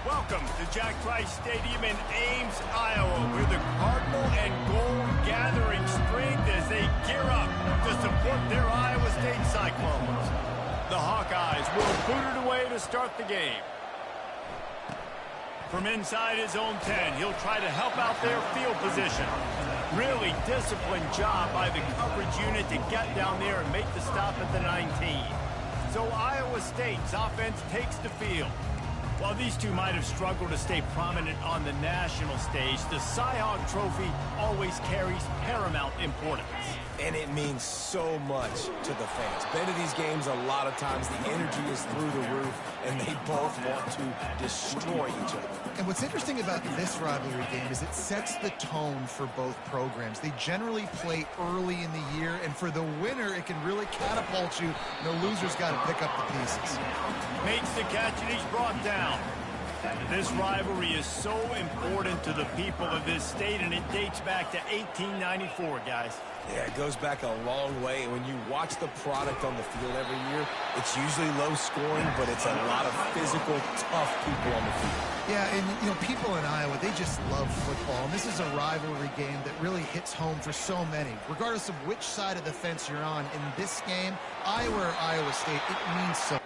Welcome to Jack Trice Stadium in Ames, Iowa, where the Cardinal and Gold gathering strength as they gear up to support their Iowa State Cyclones. The Hawkeyes will boot it away to start the game. From inside his own 10, he'll try to help out their field position. Really disciplined job by the coverage unit to get down there and make the stop at the 19. So Iowa State's offense takes the field. While these two might have struggled to stay prominent on the national stage, the Cy-Hawk Trophy always carries paramount importance. And it means so much to the fans. Been to these games a lot of times, the energy is through the roof, and they both want to destroy each other. And what's interesting about this rivalry game is it sets the tone for both programs. They generally play early in the year, and for the winner, it can really catapult you. The loser's got to pick up the pieces. Makes the catch, and he's brought down. This rivalry is so important to the people of this state, and it dates back to 1894, guys. Yeah, it goes back a long way. And when you watch the product on the field every year, it's usually low scoring, but it's a lot of physical, tough people on the field. Yeah, and, you know, people in Iowa, they just love football. And this is a rivalry game that really hits home for so many. Regardless of which side of the fence you're on, in this game, Iowa or Iowa State, it means so.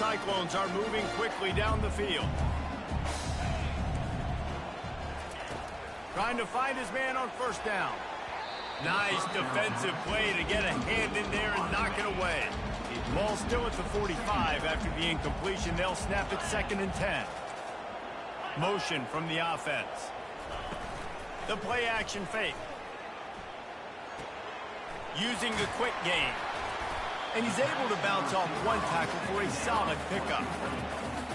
Cyclones are moving quickly down the field. Trying to find his man on first down. Nice defensive play to get a hand in there and knock it away. Ball still at the 45 after the incompletion. They'll snap it 2nd and 10. Motion from the offense. The play action fake. Using the quick game. And he's able to bounce off one tackle for a solid pickup.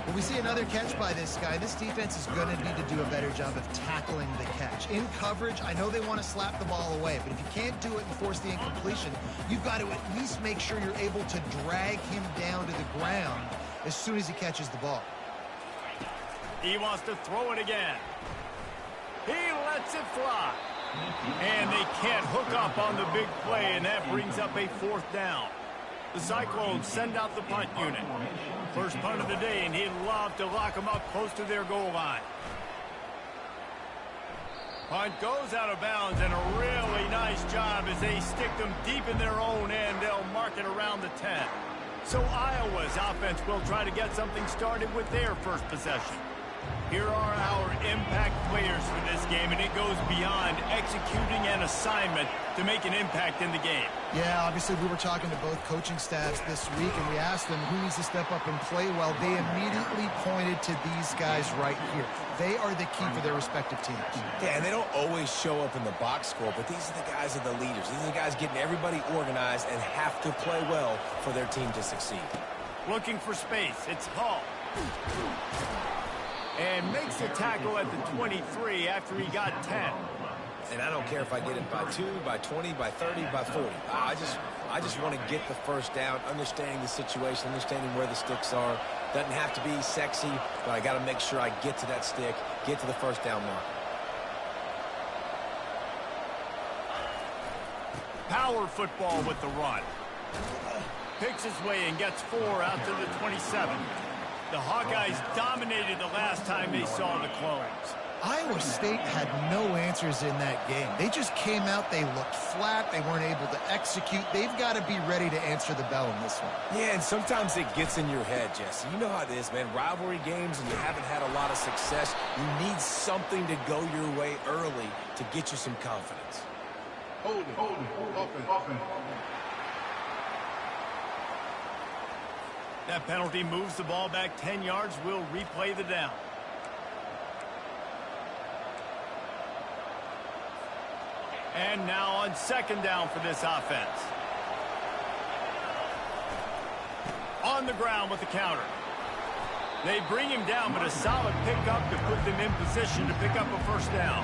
When we see another catch by this guy, this defense is going to need to do a better job of tackling the catch. In coverage, I know they want to slap the ball away, but if you can't do it and force the incompletion, you've got to at least make sure you're able to drag him down to the ground as soon as he catches the ball. He wants to throw it again. He lets it fly. And they can't hook up on the big play, and that brings up a 4th down. The Cyclones send out the punt unit. First punt of the day, and he'd love to lock them up close to their goal line. Punt goes out of bounds, and a really nice job as they stick them deep in their own end. They'll mark it around the 10. So Iowa's offense will try to get something started with their first possession. Here are our impact players for this game, and it goes beyond executing an assignment to make an impact in the game. Yeah, obviously we were talking to both coaching staffs this week, and we asked them who needs to step up and play well. They immediately pointed to these guys right here. They are the key for their respective teams. Yeah, and they don't always show up in the box score, but these are the guys that are the leaders. These are the guys getting everybody organized and have to play well for their team to succeed. Looking for space. It's Hall. And makes the tackle at the 23 after he got 10. And I don't care if I get it by 2, by 20, by 30, by 40. I just want to get the first down, understanding the situation, understanding where the sticks are. Doesn't have to be sexy, but I got to make sure I get to that stick, get to the first down mark. Power football with the run. Picks his way and gets 4 out to the 27. The Hawkeyes dominated the last time they saw the Clones. Iowa State had no answers in that game. They just came out, they looked flat, they weren't able to execute. They've got to be ready to answer the bell in this one. Yeah, and sometimes it gets in your head, Jesse. You know how it is, man. Rivalry games and you haven't had a lot of success. You need something to go your way early to get you some confidence. Hold it, open. That penalty moves the ball back 10 yards. We'll replay the down. And now on 2nd down for this offense. On the ground with the counter. They bring him down, but a solid pickup to put them in position to pick up a first down.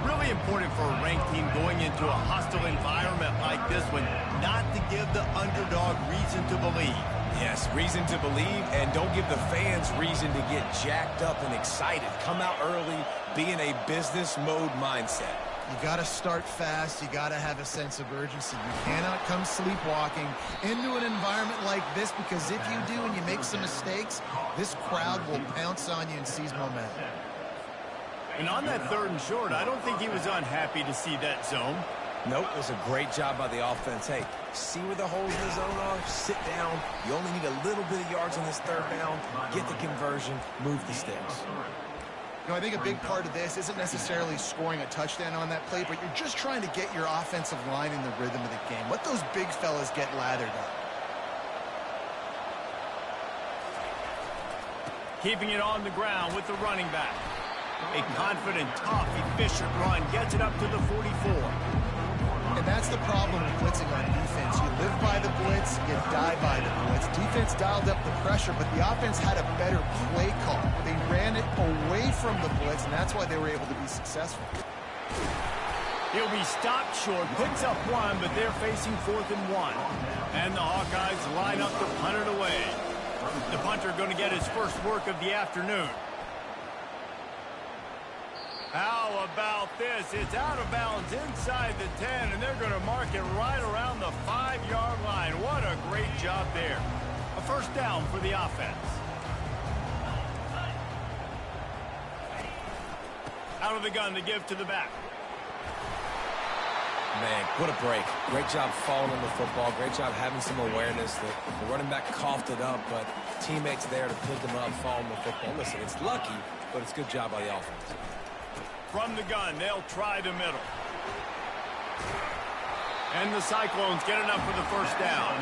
Really important for a ranked team going into a hostile environment like this one, not to give the underdog reason to believe. Yes, reason to believe, and don't give the fans reason to get jacked up and excited. Come out early, be in a business mode mindset. You got to start fast. You got to have a sense of urgency. You cannot come sleepwalking into an environment like this, because if you do and you make some mistakes, this crowd will pounce on you and seize momentum. And on that 3rd and short, I don't think he was unhappy to see that zone. Nope, it was a great job by the offense. Hey, see where the holes in the zone are? Sit down. You only need a little bit of yards on this 3rd down. Get the conversion. Move the sticks. You know, I think a big part of this isn't necessarily scoring a touchdown on that play, but you're just trying to get your offensive line in the rhythm of the game. Let those big fellas get lathered up. Keeping it on the ground with the running back. A confident, tough, efficient run gets it up to the 44. And that's the problem with blitzing on defense. You live by the blitz, you die by the blitz. Defense dialed up the pressure, but the offense had a better play call. They ran it away from the blitz, and that's why they were able to be successful. He'll be stopped short, picks up 1, but they're facing 4th and 1. And the Hawkeyes line up to punt it away. The punter going to get his first work of the afternoon. How about this? It's out of bounds inside the 10, and they're going to mark it right around the 5-yard line. What a great job there. A first down for the offense. Out of the gun to give to the back. Man, what a break. Great job falling on the football. Great job having some awareness. The running back coughed it up, but teammates there to pick him up, fall him the football. Listen, it's lucky, but it's good job by the offense. From the gun, they'll try the middle. And the Cyclones get enough for the first down.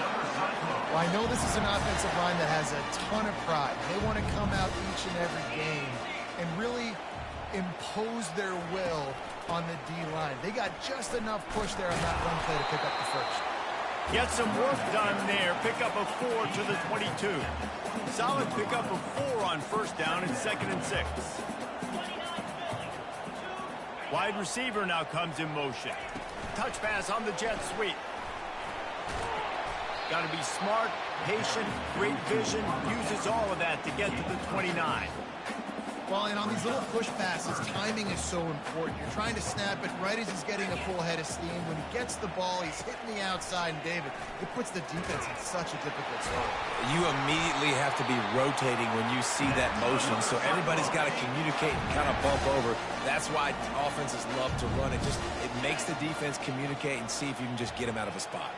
Well, I know this is an offensive line that has a ton of pride. They want to come out each and every game and really impose their will on the D-line. They got just enough push there on that run play to pick up the first. Get some work done there. Pick up a 4 to the 22. Solid pick up of 4 on first down and 2nd and 6. Wide receiver now comes in motion. Touch pass on the jet sweep. Got to be smart, patient, great vision. Uses all of that to get to the 29. Well, and on these little push passes, timing is so important. You're trying to snap it right as he's getting a full head of steam. When he gets the ball, he's hitting the outside, and David, it puts the defense in such a difficult spot. You immediately have to be rotating when you see that motion, so everybody's got to communicate and kind of bump over. That's why offenses love to run it. It makes the defense communicate and see if you can just get him out of a spot.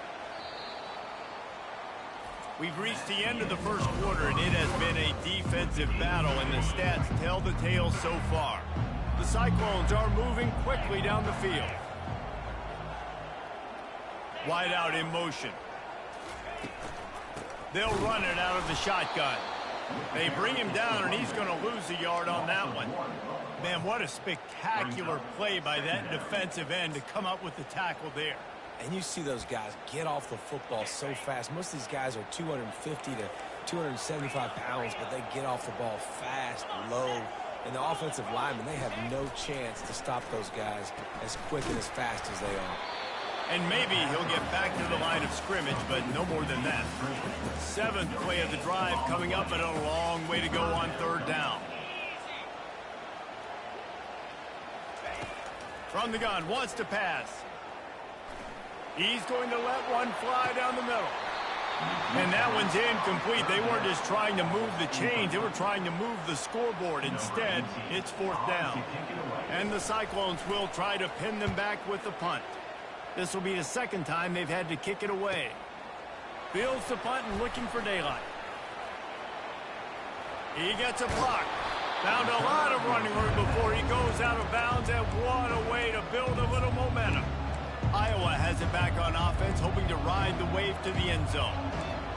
We've reached the end of the first quarter, and it has been a defensive battle, and the stats tell the tale so far. The Cyclones are moving quickly down the field. Wide out in motion. They'll run it out of the shotgun. They bring him down, and he's going to lose a yard on that one. Man, what a spectacular play by that defensive end to come up with the tackle there. And you see those guys get off the football so fast. Most of these guys are 250 to 275 pounds, but they get off the ball fast, low. And the offensive linemen, they have no chance to stop those guys as quick and as fast as they are. And maybe he'll get back to the line of scrimmage, but no more than that. 7th play of the drive coming up, but a long way to go on 3rd down. From the gun, wants to pass. He's going to let one fly down the middle. And that one's incomplete. They weren't just trying to move the chains. They were trying to move the scoreboard. Instead, it's 4th down. And the Cyclones will try to pin them back with the punt. This will be the 2nd time they've had to kick it away. Fields the punt and looking for daylight. He gets a block. Found a lot of running room before he goes out of bounds, and what a way to build a little momentum. Iowa has it back on offense, hoping to ride the wave to the end zone.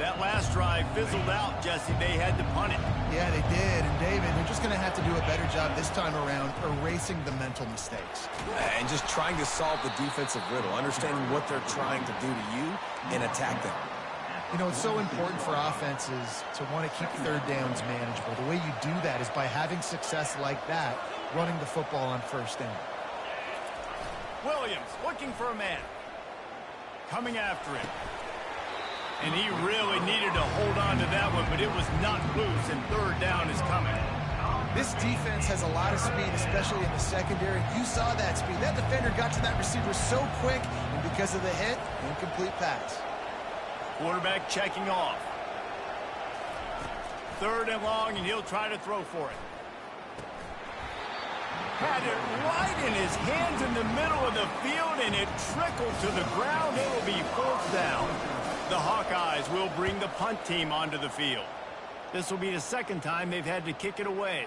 That last drive fizzled out, Jesse. They had to punt it. Yeah, they did. And, David, they're just going to have to do a better job this time around erasing the mental mistakes. And just trying to solve the defensive riddle, understanding what they're trying to do to you and attack them. You know, it's so important for offenses to want to keep 3rd downs manageable. The way you do that is by having success like that, running the football on 1st down. Williams looking for a man. Coming after him. And he really needed to hold on to that one, but it was not loose, and 3rd down is coming. This defense has a lot of speed, especially in the secondary. You saw that speed. That defender got to that receiver so quick, and because of the hit, incomplete pass. Quarterback checking off. 3rd and long, and he'll try to throw for it. Had it right in his hands in the middle of the field, and it trickled to the ground. It'll be 4th down. The Hawkeyes will bring the punt team onto the field. This will be the 2nd time they've had to kick it away.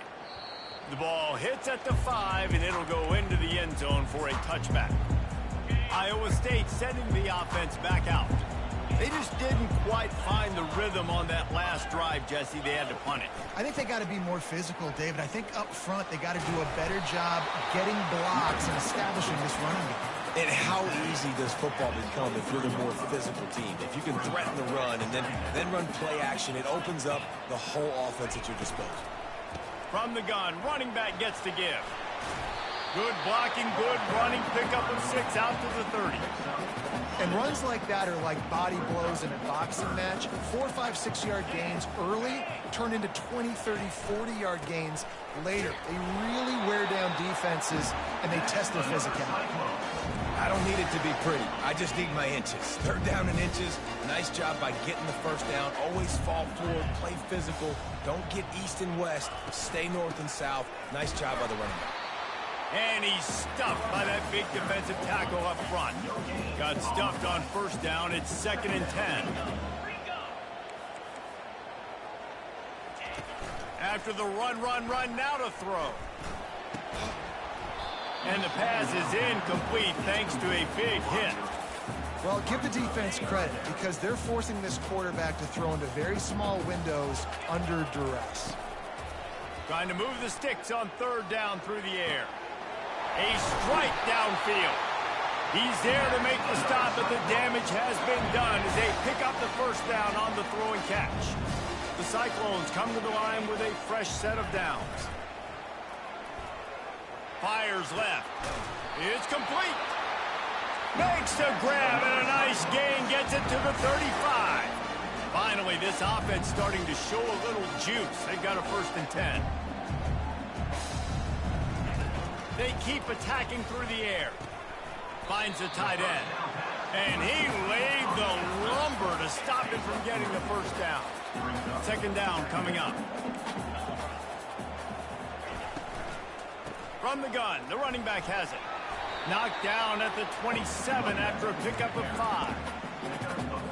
The ball hits at the 5, and it'll go into the end zone for a touchback. Iowa State sending the offense back out. They just didn't quite find the rhythm on that last drive, Jesse. They had to punt it. I think they got to be more physical, David. I think up front they got to do a better job getting blocks and establishing this running game. And how easy does football become if you're the more physical team? If you can threaten the run and then run play action, it opens up the whole offense at your disposal. From the gun, running back gets to give. Good blocking, good running, pickup of 6 out to the 30. And runs like that are like body blows in a boxing match. 4, 5, 6-yard gains early turn into 20, 30, 40-yard gains later. They really wear down defenses, and they test their physicality. I don't need it to be pretty. I just need my inches. 3rd down in inches. Nice job by getting the 1st down. Always fall forward, play physical. Don't get east and west. Stay north and south. Nice job by the running back. And he's stuffed by that big defensive tackle up front. Got stuffed on 1st down. It's 2nd and 10. after the run, now to throw. And the pass is incomplete thanks to a big hit. Well, give the defense credit because they're forcing this quarterback to throw into very small windows under duress. Trying to move the sticks on third down through the air. A strike downfield. He's there to make the stop, but the damage has been done as they pick up the first down on the throw and catch. The Cyclones come to the line with a fresh set of downs. Fires left. It's complete. Makes the grab and a nice gain, gets it to the 35. Finally, this offense starting to show a little juice. They got a 1st and 10. They keep attacking through the air. Finds the tight end. And he laid the lumber to stop him from getting the first down. 2nd down coming up. From the gun, the running back has it. Knocked down at the 27 after a pickup of 5.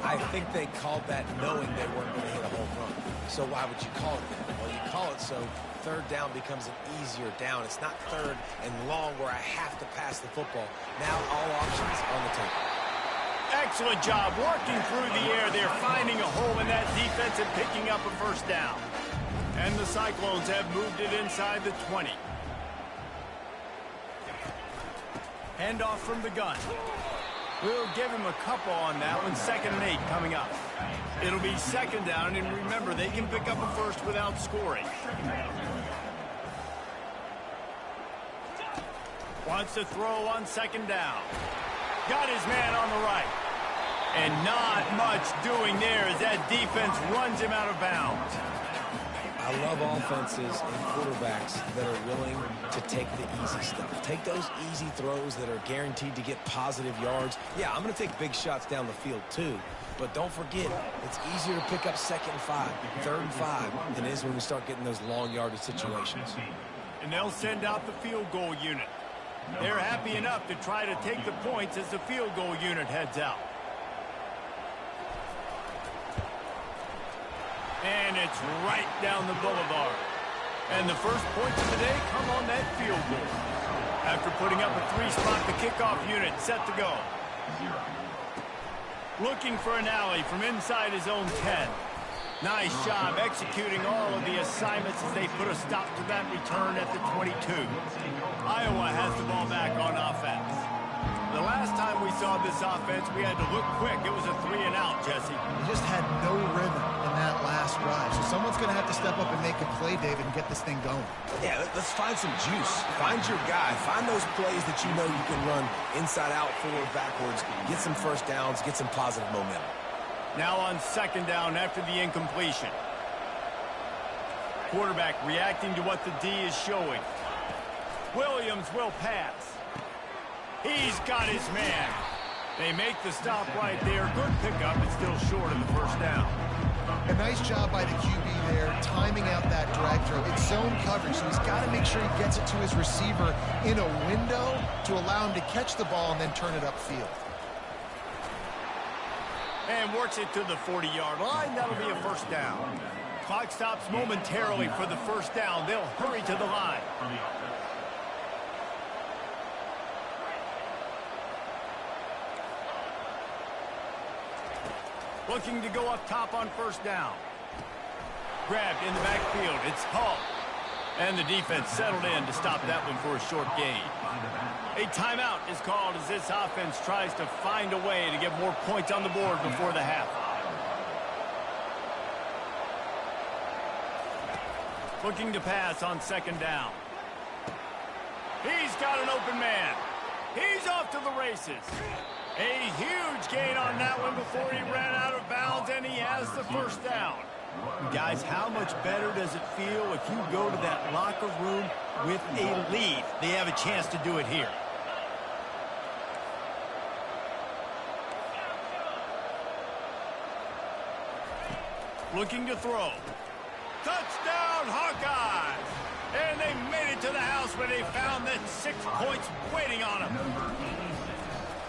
I think they called that knowing they weren't going to hit a home run. So why would you call it that? Well, you call it so 3rd down becomes an easier down. It's not 3rd and long where I have to pass the football. Now all options on the table. Excellent job working through the air. They're finding a hole in that defense and picking up a 1st down. And the Cyclones have moved it inside the 20. Handoff from the gun. We'll give him a couple on that one. 2nd and 8 coming up. It'll be 2nd down, and remember, they can pick up a first without scoring. Wants to throw on 2nd down. Got his man on the right. And not much doing there as that defense runs him out of bounds. I love offenses and quarterbacks that are willing to take the easy stuff. Take those easy throws that are guaranteed to get positive yards. Yeah, I'm going to take big shots down the field too. But don't forget, it's easier to pick up 2nd and 5, 3rd and 5 than it is when we start getting those long yardage situations. And they'll send out the field goal unit. They're happy enough to try to take the points as the field goal unit heads out. And it's right down the boulevard. And the first points of the day come on that field goal. After putting up a 3-spot, the kickoff unit set to go. Looking for an alley from inside his own 10. Nice job executing all of the assignments as they put a stop to that return at the 22. Iowa has the ball back on offense. The last time we saw this offense, we had to look quick. It was a 3-and-out, Jesse. They just had no rhythm in that last drive. So someone's going to have to step up and make a play, David, and get this thing going. Yeah, let's find some juice. Find your guy. Find those plays that you know you can run inside out, forward, backwards. Get some 1st downs. Get some positive momentum. Now on 2nd down after the incompletion. Quarterback reacting to what the D is showing. Williams will pass. He's got his man. They make the stop right there. Good pickup, but still short of the 1st down. A nice job by the QB there, timing out that drag throw. It's zone coverage, so he's got to make sure he gets it to his receiver in a window to allow him to catch the ball and then turn it upfield. And works it to the 40-yard line. That'll be a 1st down. Clock stops momentarily for the 1st down. They'll hurry to the line. Looking to go up top on 1st down. Grabbed in the backfield. It's Hall. And the defense settled in to stop that one for a short gain. A timeout is called as this offense tries to find a way to get more points on the board before the half. Looking to pass on 2nd down. He's got an open man. He's off to the races. A huge gain on that one before he ran out of bounds, and he has the 1st down. Guys, how much better does it feel if you go to that locker room with a lead? They have a chance to do it here. Looking to throw. Touchdown, Hawkeyes! And they made it to the house where they found that 6 points waiting on them.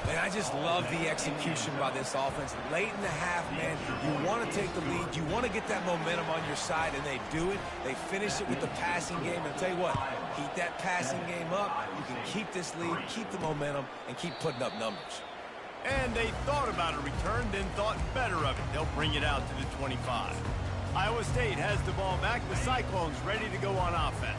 Man, I just love the execution by this offense. Late in the half, man, you want to take the lead. You want to get that momentum on your side, and they do it. They finish it with the passing game. And I'll tell you what, keep that passing game up. You can keep this lead, keep the momentum, and keep putting up numbers. And they thought about a return, then thought better of it. They'll bring it out to the 25. Iowa State has the ball back. The Cyclones ready to go on offense.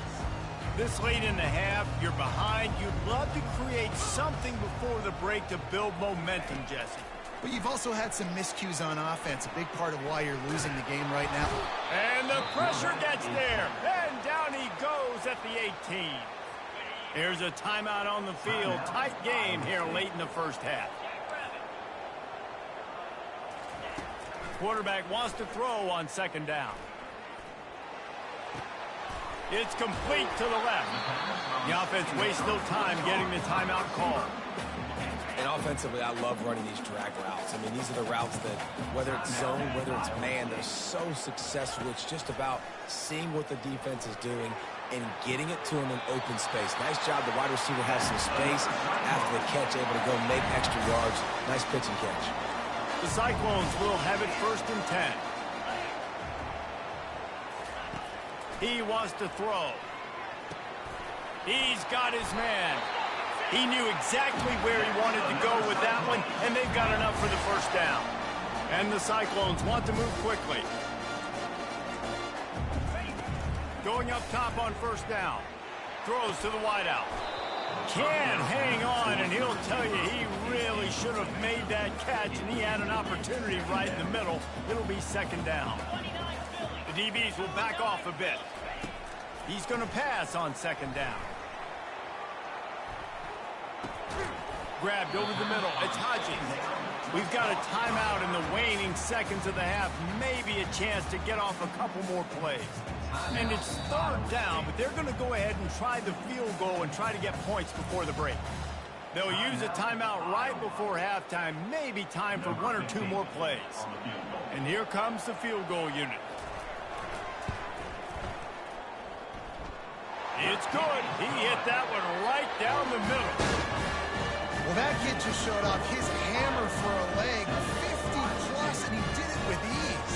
This late in the half, you're behind. You'd love to create something before the break to build momentum, Jesse. But you've also had some miscues on offense, a big part of why you're losing the game right now. And the pressure gets there. And down he goes at the 18. Here's a timeout on the field. Tight game here late in the first half. Quarterback wants to throw on second down. It's complete to the left. The offense wastes no time getting the timeout call. And offensively, I love running these drag routes. I mean, these are the routes that, whether it's zone, whether it's man, they're so successful. It's just about seeing what the defense is doing and getting it to them in open space. Nice job. The wide receiver has some space after the catch, able to go make extra yards. Nice pitch and catch. The Cyclones will have it 1st and 10. He wants to throw. He's got his man. He knew exactly where he wanted to go with that one, and they've got enough for the first down. And the Cyclones want to move quickly. Going up top on first down. Throws to the wideout. Can hang on, and he'll tell you he really should have made that catch, and he had an opportunity right in the middle. It'll be second down. The DBs will back off a bit. He's going to pass on second down. Grabbed over the middle. It's Hodges. We've got a timeout in the waning seconds of the half. Maybe a chance to get off a couple more plays. And it's 3rd down, but they're going to go ahead and try the field goal and try to get points before the break. They'll use a timeout right before halftime. Maybe time for 1 or 2 more plays. And here comes the field goal unit. It's good. He hit that one right down the middle. Well, that kid just showed off his hammer for a leg, 50-plus, and he did it with ease.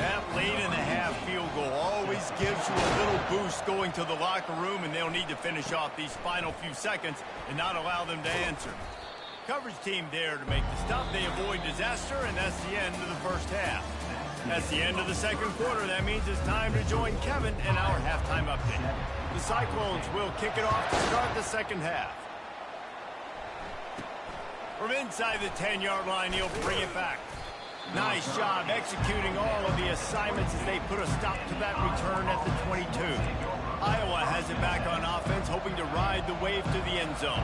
That late in the half field goal always gives you a little boost going to the locker room, and they'll need to finish off these final few seconds and not allow them to answer. Coverage team there to make the stop. They avoid disaster, and that's the end of the first half. That's the end of the second quarter. That means it's time to join Kevin in our halftime update. The Cyclones will kick it off to start the second half. From inside the 10-yard line, he'll bring it back. Nice job executing all of the assignments as they put a stop to that return at the 22. Iowa has it back on offense, hoping to ride the wave to the end zone.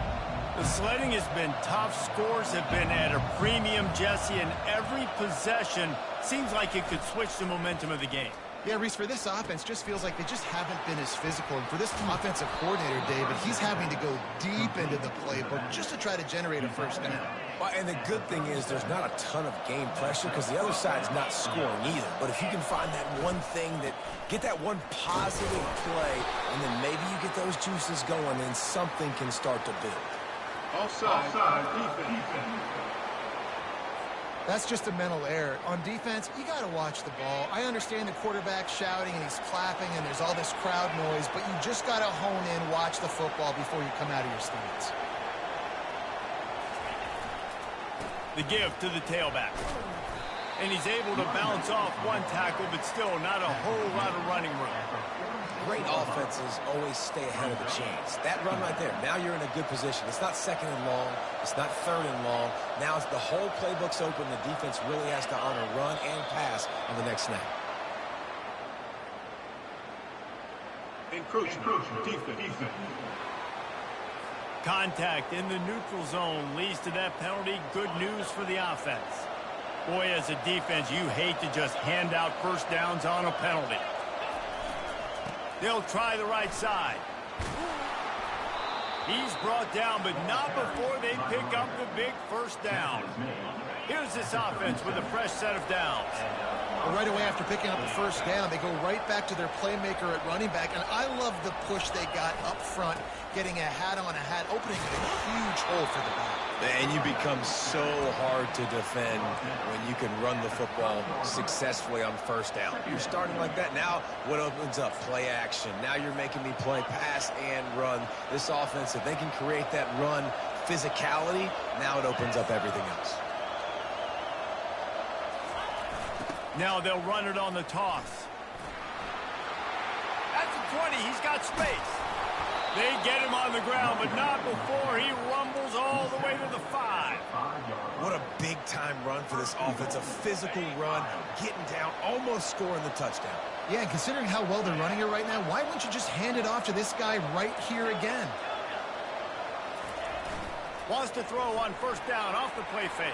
The sledding has been tough. Scores have been at a premium, Jesse, and every possession seems like it could switch the momentum of the game. Yeah, Reese, for this offense, just feels like they just haven't been as physical. And for this offensive coordinator, David, he's having to go deep into the playbook just to try to generate a first down. Well, and the good thing is there's not a ton of game pressure because the other side's not scoring either. But if you can find that one thing get that one positive play, and then maybe you get those juices going, then something can start to build. Offside, defense. That's just a mental error. On defense, you got to watch the ball. I understand the quarterback shouting and he's clapping and there's all this crowd noise, but you just got to hone in, watch the football before you come out of your stance. The give to the tailback. And he's able to bounce off one tackle, but still not a whole lot of running room. Great offenses always stay ahead of the chains. That run right there, now you're in a good position. It's not 2nd and long. It's not 3rd and long. Now it's the whole playbook's open. The defense really has to honor run and pass on the next snap. Encroaching. Defense. Contact in the neutral zone leads to that penalty. Good news for the offense. Boy, as a defense, you hate to just hand out first downs on a penalty. They'll try the right side. He's brought down, but not before they pick up the big first down. Here's this offense with a fresh set of downs. Well, right away after picking up the first down, they go right back to their playmaker at running back, and I love the push they got up front, getting a hat on a hat, opening a huge hole for the back. And you become so hard to defend when you can run the football successfully on first down. You're starting like that. Now what opens up? Play action. Now you're making me play pass and run. This offense, if they can create that run physicality, now it opens up everything else. Now they'll run it on the toss. At the 20, he's got space. They get him on the ground, but not before he rumbles all the way to the 5. What a big-time run for this offense. A physical run, getting down, almost scoring the touchdown. Yeah, and considering how well they're running it right now, why wouldn't you just hand it off to this guy right here again? Wants to throw on first down off the play fake.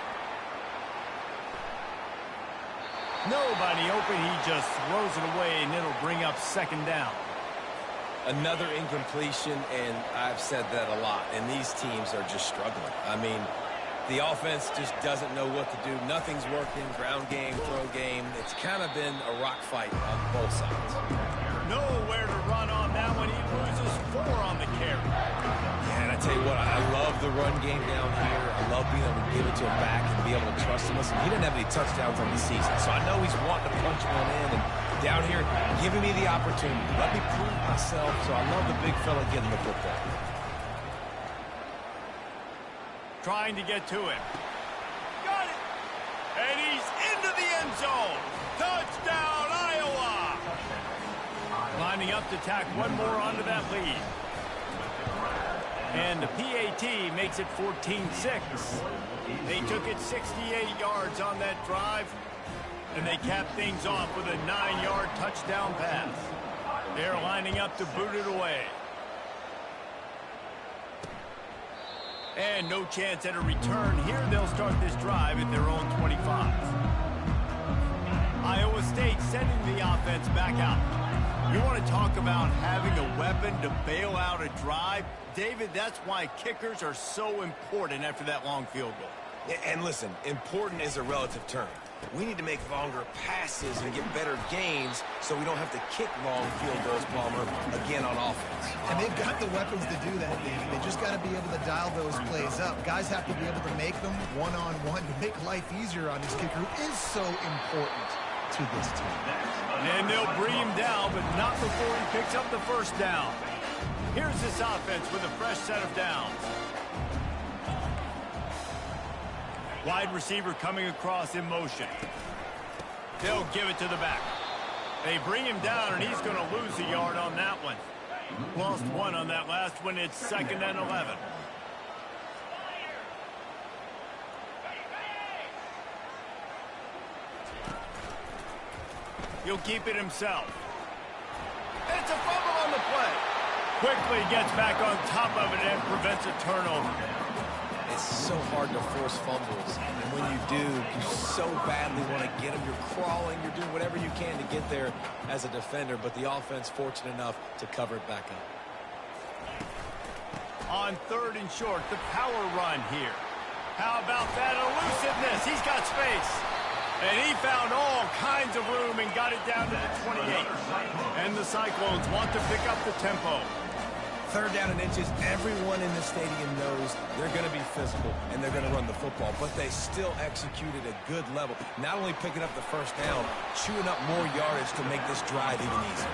Nobody open. He just throws it away, and it'll bring up second down. Another incompletion, and I've said that a lot, and these teams are just struggling. I mean, the offense just doesn't know what to do. Nothing's working, ground game, throw game. It's kind of been a rock fight on both sides. Nowhere to run on that one. He loses 4 on the carry. Yeah, and I tell you what, I love the run game down here. I love being able to give it to him back and be able to trust him. Listen, he didn't have any touchdowns on the season, so I know he's wanting to punch one in, and down here, giving me the opportunity. Let me prove myself, so I love the big fella getting the football. Trying to get to him. Got it! And he's into the end zone. Touchdown, Iowa! Lining up to tack one more onto that lead. And the PAT makes it 14-6. They took it 68 yards on that drive. And they cap things off with a 9-yard touchdown pass. They're lining up to boot it away. And no chance at a return here. They'll start this drive at their own 25. Iowa State sending the offense back out. You want to talk about having a weapon to bail out a drive? David, that's why kickers are so important after that long field goal. And listen, important is a relative term. We need to make longer passes and get better gains so we don't have to kick long field goals, Palmer, again on offense. And they've got the weapons to do that, David. They just got to be able to dial those plays up. Guys have to be able to make them one-on-one to make life easier on this kicker, who is so important to this team. And they'll bring him down, but not before he picks up the first down. Here's this offense with a fresh set of downs. Wide receiver coming across in motion. They'll give it to the back. They bring him down, and he's going to lose a yard on that one. Lost 1 on that last one. It's 2nd and 11. He'll keep it himself. It's a fumble on the play. Quickly gets back on top of it and prevents a turnover. It's so hard to force fumbles, and when you do, you so badly want to get them. You're crawling, you're doing whatever you can to get there as a defender, but the offense fortunate enough to cover it back up. On 3rd and short, the power run here. How about that elusiveness? He's got space. And he found all kinds of room and got it down to the 28. And the Cyclones want to pick up the tempo. 3rd down and inches, everyone in the stadium knows they're going to be physical and they're going to run the football, but they still executed a good level. Not only picking up the first down, chewing up more yardage to make this drive even easier.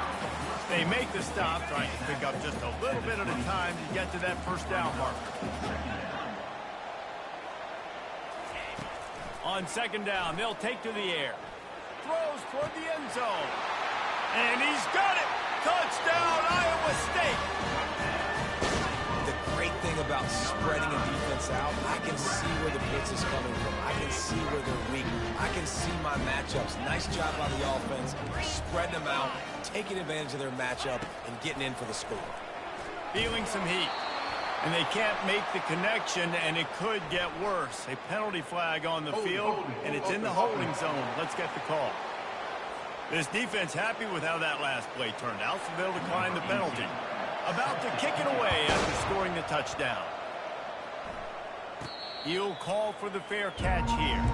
They make the stop, trying to pick up just a little bit at a time to get to that first down mark. On 2nd down, they'll take to the air. Throws toward the end zone. And he's got it! Touchdown, Iowa State! The great thing about spreading a defense out, I can see where the blitz is coming from. I can see where they're weak. I can see my matchups. Nice job by the offense, spreading them out, taking advantage of their matchup, and getting in for the score. Feeling some heat. And they can't make the connection, and it could get worse. A penalty flag on the field, and it's in the holding zone. Let's get the call. This defense happy with how that last play turned out, so they'll decline the penalty. About to kick it away after scoring the touchdown. He'll call for the fair catch here.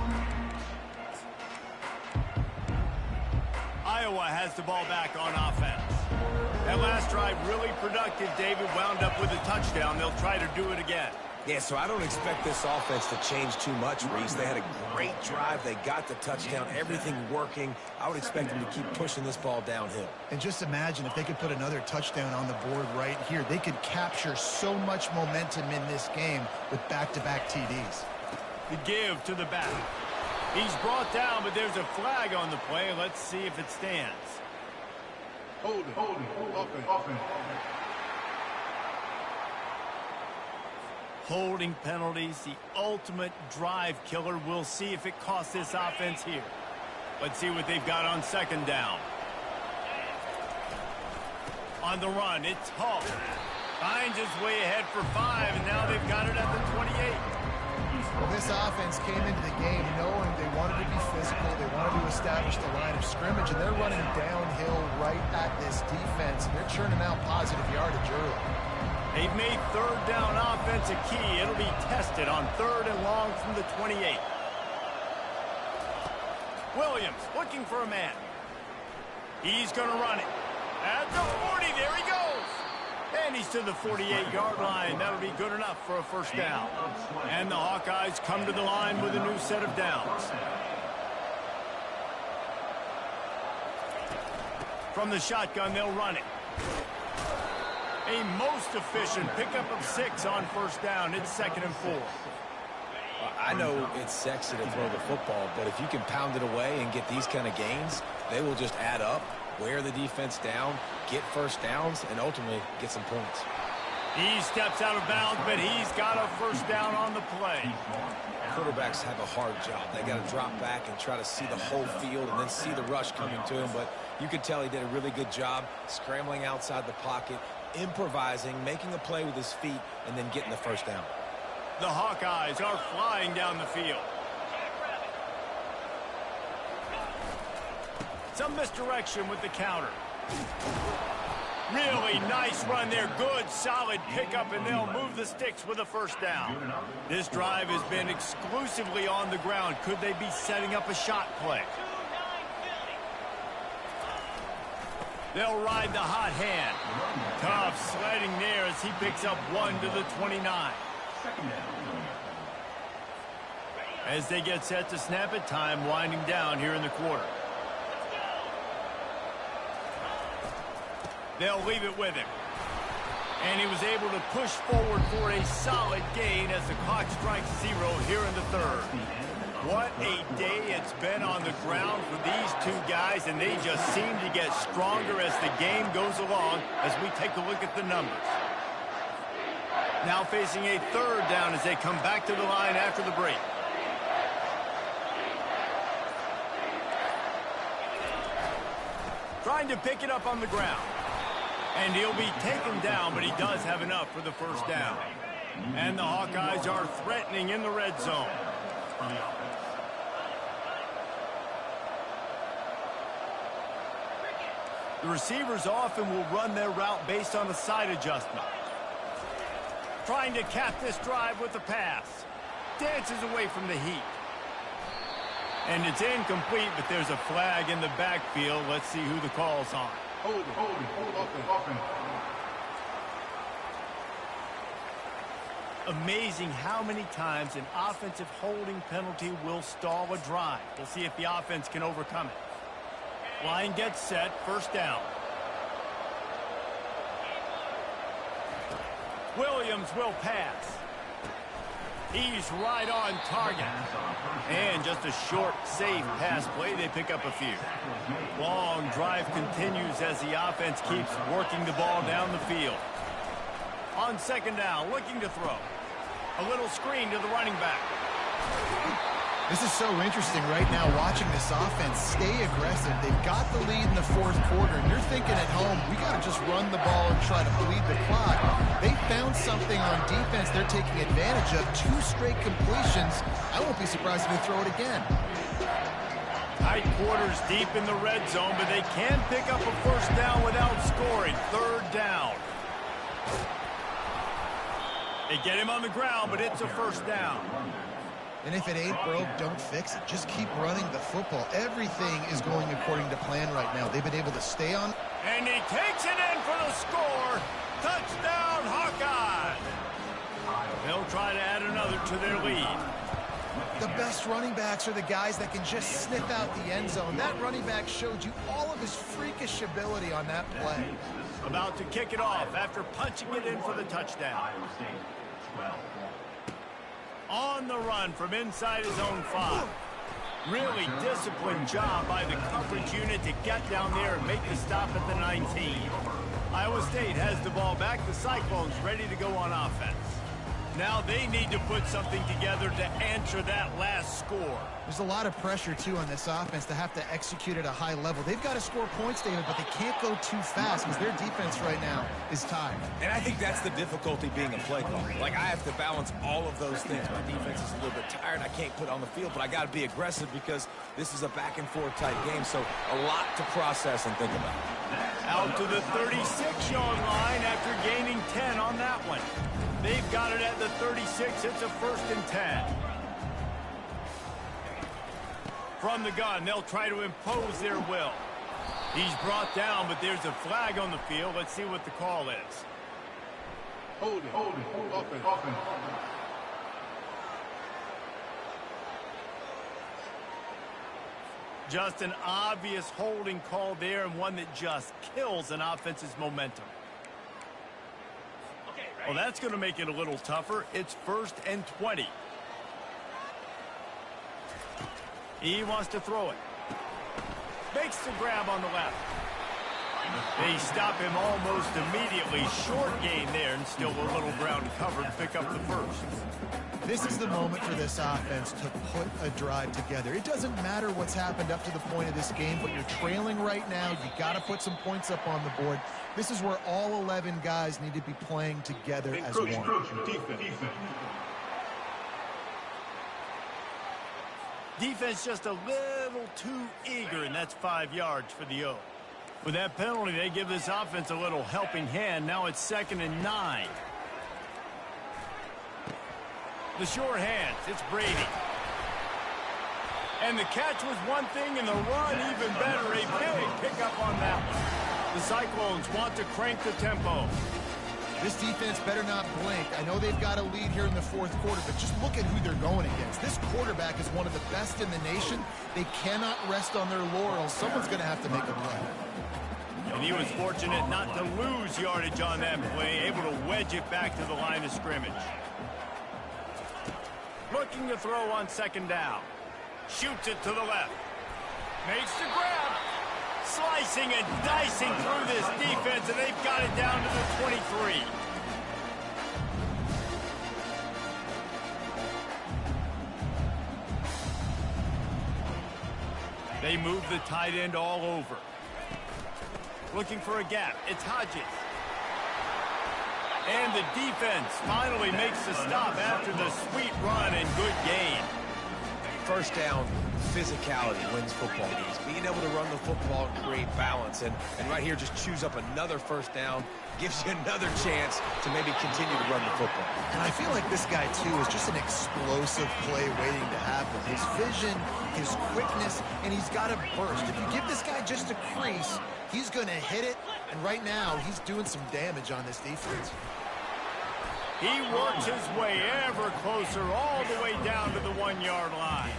Iowa has the ball back on offense. That last drive really productive. David wound up with a touchdown. They'll try to do it again. Yeah, so I don't expect this offense to change too much, Reese. They had a great drive. They got the touchdown, everything working. I would expect them to keep pushing this ball downhill. And just imagine if they could put another touchdown on the board right here. They could capture so much momentum in this game with back-to-back TDs. The give to the back. He's brought down, but there's a flag on the play. Let's see if it stands. Holding. Offense. Holding penalties, the ultimate drive killer. We'll see if it costs this offense here. Let's see what they've got on second down. On the run, it's Hall. Finds his way ahead for 5, and now they've got it at the 28. Well, this offense came into the game knowing they wanted to be physical, they wanted to establish the line of scrimmage, and they're running downhill right at this defense, and they're churning out positive yardage early. They've made third down offense a key. It'll be tested on 3rd and long from the 28. Williams looking for a man. He's going to run it. At the 40, there he goes. And he's to the 48-yard line. That'll be good enough for a first down. And the Hawkeyes come to the line with a new set of downs. From the shotgun, they'll run it. A most efficient pickup of 6 on first down. It's 2nd and 4. I know it's sexy to throw the football, but if you can pound it away and get these kind of gains, they will just add up, wear the defense down, get first downs, and ultimately get some points. He steps out of bounds, but he's got a first down on the play. Quarterbacks have a hard job. They got to drop back and try to see the whole field and then see the rush coming to him, but you could tell he did a really good job scrambling outside the pocket, improvising, making a play with his feet, and then getting the first down. The Hawkeyes are flying down the field. Some misdirection with the counter. Really nice run there. Good, solid pickup, and they'll move the sticks with a first down. This drive has been exclusively on the ground. Could they be setting up a shot play? They'll ride the hot hand. Tough sledding there as he picks up 1 to the 29. As they get set to snap it, time winding down here in the quarter. They'll leave it with him. And he was able to push forward for a solid gain as the clock strikes 0 here in the 3rd. What a day it's been on the ground for these two guys, and they just seem to get stronger as the game goes along as we take a look at the numbers. Now facing a 3rd down as they come back to the line after the break. Trying to pick it up on the ground. And he'll be taken down, but he does have enough for the first down. And the Hawkeyes are threatening in the red zone. The receivers often will run their route based on a side adjustment. Trying to cap this drive with a pass. Dances away from the heat. And it's incomplete, but there's a flag in the backfield. Let's see who the call's on. Hold offense. Amazing how many times an offensive holding penalty will stall a drive. We'll see if the offense can overcome it. Line gets set, first down. Williams will pass. He's right on target. And just a short, safe pass play. They pick up a few. Long drive continues as the offense keeps working the ball down the field. On second down, looking to throw. A little screen to the running back. This is so interesting right now, watching this offense stay aggressive. They've got the lead in the 4th quarter, and you're thinking at home, we got to just run the ball and try to bleed the clock. They found something on defense they're taking advantage of. 2 straight completions. I won't be surprised if they throw it again. Tight quarters deep in the red zone, but they can pick up a first down without scoring. 3rd down. They get him on the ground, but it's a first down. And if it ain't broke, don't fix it. Just keep running the football. Everything is going according to plan right now. They've been able to stay on. And he takes it in for the score. Touchdown, Hawkeyes. They'll try to add another to their lead. The best running backs are the guys that can just sniff out the end zone. That running back showed you all of his freakish ability on that play. About to kick it off after punching it in for the touchdown. On the run from inside his own 5. Really disciplined job by the coverage unit to get down there and make the stop at the 19. Iowa State has the ball back. The Cyclones ready to go on offense. Now they need to put something together to answer that last score. There's a lot of pressure, too, on this offense to have to execute at a high level. They've got to score points, David, but they can't go too fast because their defense right now is tired. And I think that's the difficulty being a play caller. Like, I have to balance all of those things. My defense is a little bit tired. I can't put on the field, but I got to be aggressive because this is a back-and-forth type game, so a lot to process and think about. Out to the 36-yard line after gaining 10 on that one. They've got it at the 36. It's a 1st and 10. From the gun, they'll try to impose their will. He's brought down, but there's a flag on the field. Let's see what the call is. Hold it. Offense. Just an obvious holding call there, and one that just kills an offense's momentum. Well, that's going to make it a little tougher. It's 1st and 20. He wants to throw it. Makes the grab on the left. They stop him almost immediately. Short gain there, and still a little ground covered to pick up the 1st. This is the moment for this offense to put a drive together. It doesn't matter what's happened up to the point of this game, but you're trailing right now. You got to put some points up on the board. This is where all 11 guys need to be playing together as one. Defense just a little too eager, and that's 5 yards for the O. With that penalty, they give this offense a little helping hand. Now it's 2nd and 9. The short hands, it's Brady. And the catch was one thing, and the run even better. A big pickup on that one. The Cyclones want to crank the tempo. This defense better not blink. I know they've got a lead here in the 4th quarter, but just look at who they're going against. This quarterback is one of the best in the nation. They cannot rest on their laurels. Someone's going to have to make a play. And he was fortunate not to lose yardage on that play, able to wedge it back to the line of scrimmage. Looking to throw on 2nd down. Shoots it to the left. Makes the grab. Slicing and dicing through this defense, and they've got it down to the 23. They move the tight end all over. Looking for a gap. It's Hodges. And the defense finally makes the stop after the sweet run and good gain. 1st down, physicality wins football games. Being able to run the football and create balance. And right here, just choose up another 1st down. Gives you another chance to maybe continue to run the football. And I feel like this guy, too, is just an explosive play waiting to happen. His vision, his quickness, and he's got a burst. If you give this guy just a crease, he's going to hit it. And right now, he's doing some damage on this defense. He works his way ever closer all the way down to the 1-yard line.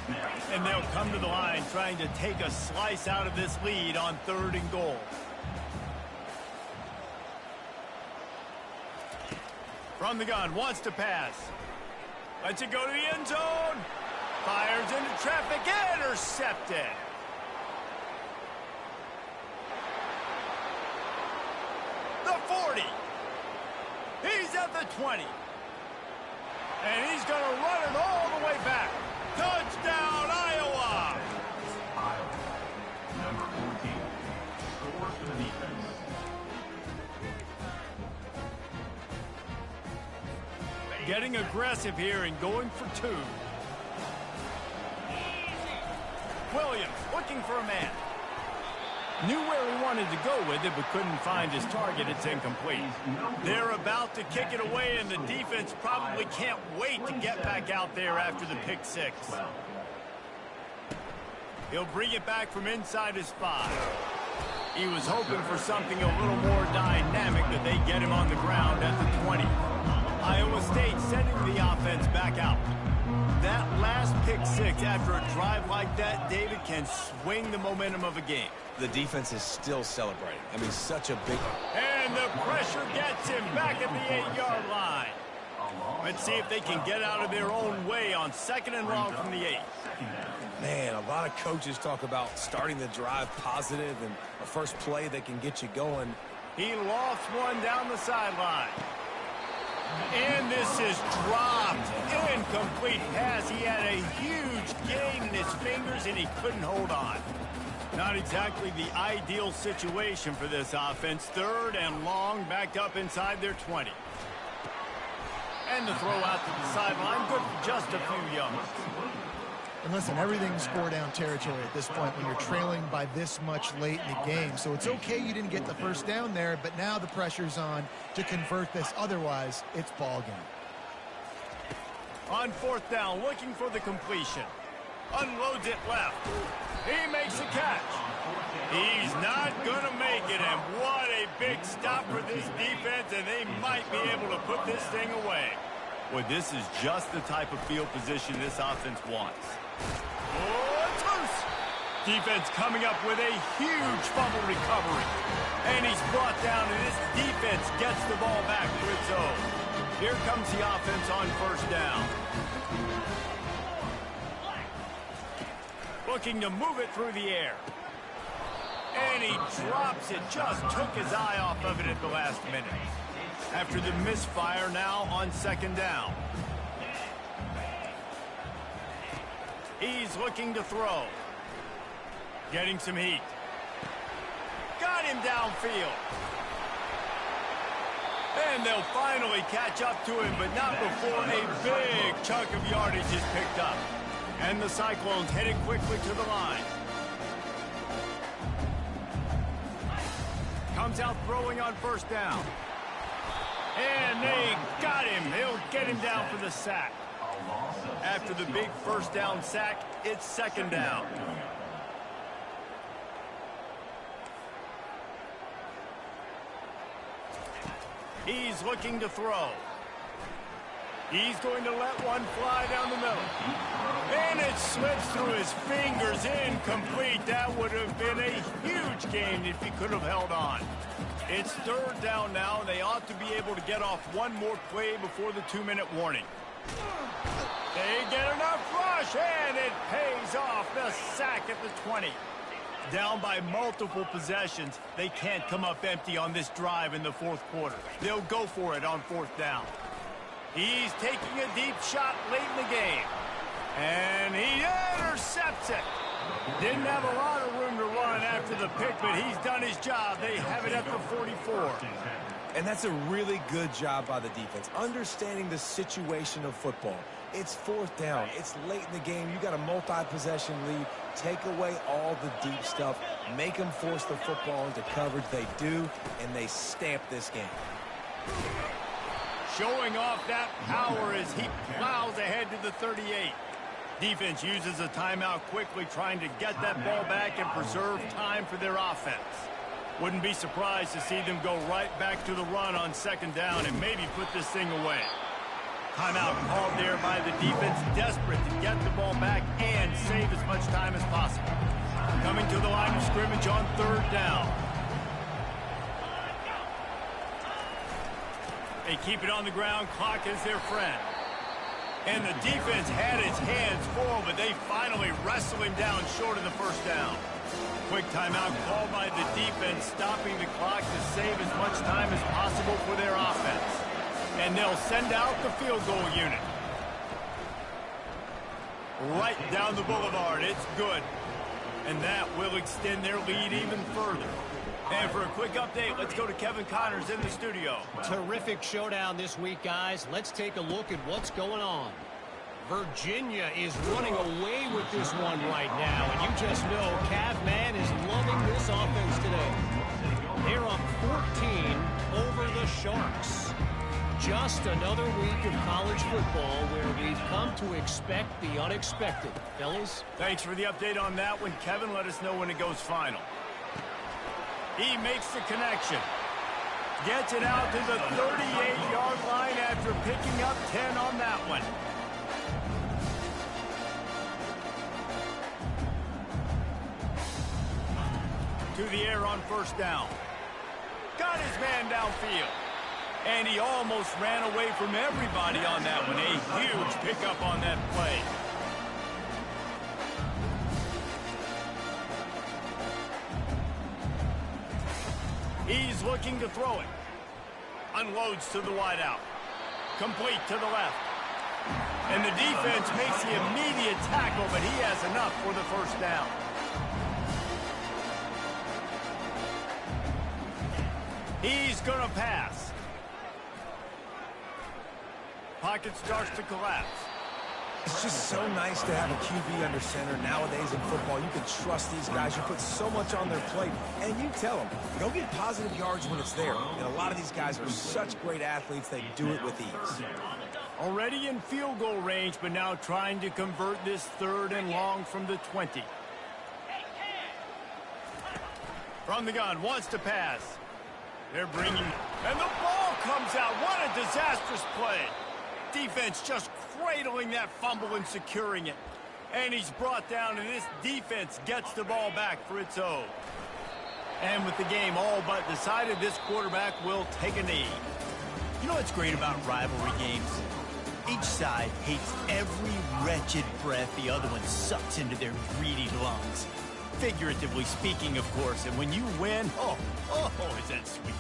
And they'll come to the line trying to take a slice out of this lead on 3rd and goal. From the gun, wants to pass. Lets it go to the end zone. Fires into traffic, intercepted. The 40. He's at the 20. And he's going to run it all the way back. Touchdown, Iowa! Number 14. Scores for the defense. Getting aggressive here and going for 2. Williams looking for a man. Knew where he wanted to go with it, but couldn't find his target. It's incomplete. They're about to kick it away, and the defense probably can't wait to get back out there after the pick 6. He'll bring it back from inside his 5. He was hoping for something a little more dynamic, that they get him on the ground at the 20. Iowa State sending the the offense back out. That last pick six after a drive like that, David, can swing the momentum of a game. The defense is still celebrating. I mean, such a big... And the pressure gets him back at the 8-yard line. Let's see if they can get out of their own way on 2nd and long from the 8. Man, a lot of coaches talk about starting the drive positive and a first play that can get you going. He lofts one down the sideline. And this is dropped. Incomplete pass. He had a huge gain in his fingers, and he couldn't hold on. Not exactly the ideal situation for this offense. 3rd and long, backed up inside their 20. And the throw out to the sideline, good for just a few yards. And listen, everything's four-down territory at this point when you're trailing by this much late in the game. So it's okay you didn't get the first down there, but now the pressure's on to convert this. Otherwise, it's ball game. On 4th down, looking for the completion. Unloads it left. He makes a catch. He's not going to make it, and what a big stop for this defense, and they might be able to put this thing away. Well, this is just the type of field position this offense wants. Oh, toss! Defense coming up with a huge fumble recovery. And he's brought down, and this defense gets the ball back for its own. Here comes the offense on 1st down. Looking to move it through the air. And he drops it, just took his eye off of it at the last minute. After the misfire, now on 2nd down. He's looking to throw. Getting some heat. Got him downfield. And they'll finally catch up to him, but not before a big chunk of yardage is picked up. And the Cyclones headed quickly to the line. Comes out throwing on 1st down. And they got him. They'll get him down for the sack. After the big 1st down sack, it's 2nd down. He's looking to throw. He's going to let one fly down the middle. And it slips through his fingers. Incomplete. That would have been a huge gain if he could have held on. It's 3rd down now, and they ought to be able to get off one more play before the 2-minute warning. They get enough rush, and it pays off. The sack at the 20. Down by multiple possessions, they can't come up empty on this drive in the 4th quarter. They'll go for it on 4th down. He's taking a deep shot late in the game. And he intercepts it. Didn't have a lot of room to run after the pick, but he's done his job. They have it at the 44. And that's a really good job by the defense, understanding the situation of football. It's 4th down. It's late in the game. You got a multi-possession lead. Take away all the deep stuff. Make them force the football into coverage. They do, and they stamp this game. Showing off that power as he plows ahead to the 38. Defense uses a timeout quickly, trying to get that ball back and preserve time for their offense. Wouldn't be surprised to see them go right back to the run on 2nd down and maybe put this thing away. Timeout called there by the defense, desperate to get the ball back and save as much time as possible. Coming to the line of scrimmage on 3rd down. They keep it on the ground. Clock is their friend. And the defense had its hands full, but they finally wrestle him down short of the 1st down. Quick timeout called by the defense, stopping the clock to save as much time as possible for their offense. And they'll send out the field goal unit. Right down the boulevard. It's good. And that will extend their lead even further. And for a quick update, let's go to Kevin Connors in the studio. Terrific showdown this week, guys. Let's take a look at what's going on. Virginia is running away with this one right now, and you just know Cavman is loving this offense today. They're up 14 over the Sharks. Just another week of college football where we've come to expect the unexpected. Fellas? Thanks for the update on that one, Kevin. Let us know when it goes final. He makes the connection. Gets it out to the 38-yard line after picking up 10 on that one. To the air on first down. Got his man downfield. And he almost ran away from everybody on that one. A huge pickup on that play. He's looking to throw it. Unloads to the wideout. Complete to the left. And the defense makes the immediate tackle, but he has enough for the first down. He's going to pass. Pocket starts to collapse. It's just so nice to have a QB under center. Nowadays in football, you can trust these guys. You put so much on their plate, and you tell them, go get positive yards when it's there. And a lot of these guys are such great athletes, they do it with ease. Already in field goal range, but now trying to convert this 3rd and long from the 20. From the gun, wants to pass. They're bringing, and the ball comes out. What a disastrous play. Defense just cradling that fumble and securing it. And he's brought down, and this defense gets the ball back for its own. And with the game all but decided, this quarterback will take a knee. You know what's great about rivalry games? Each side hates every wretched breath the other one sucks into their greedy lungs. Figuratively speaking, of course, and when you win, oh, is that sweet.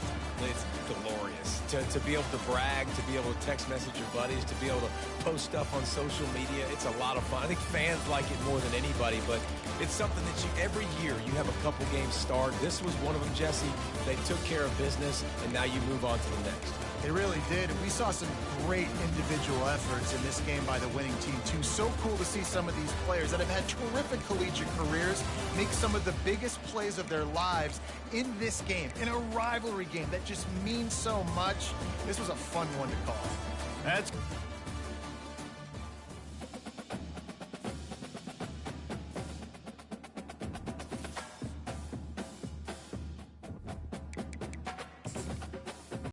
It's glorious. To be able to brag, to be able to text message your buddies, to be able to post stuff on social media, it's a lot of fun. I think fans like it more than anybody, but it's something that every year you have a couple games start. This was one of them, Jesse. They took care of business, and now you move on to the next. They really did. We saw some great individual efforts in this game by the winning team, too. So cool to see some of these players that have had terrific collegiate careers make some of the biggest plays of their lives in this game, in a rivalry game that just means so much. This was a fun one to call. That's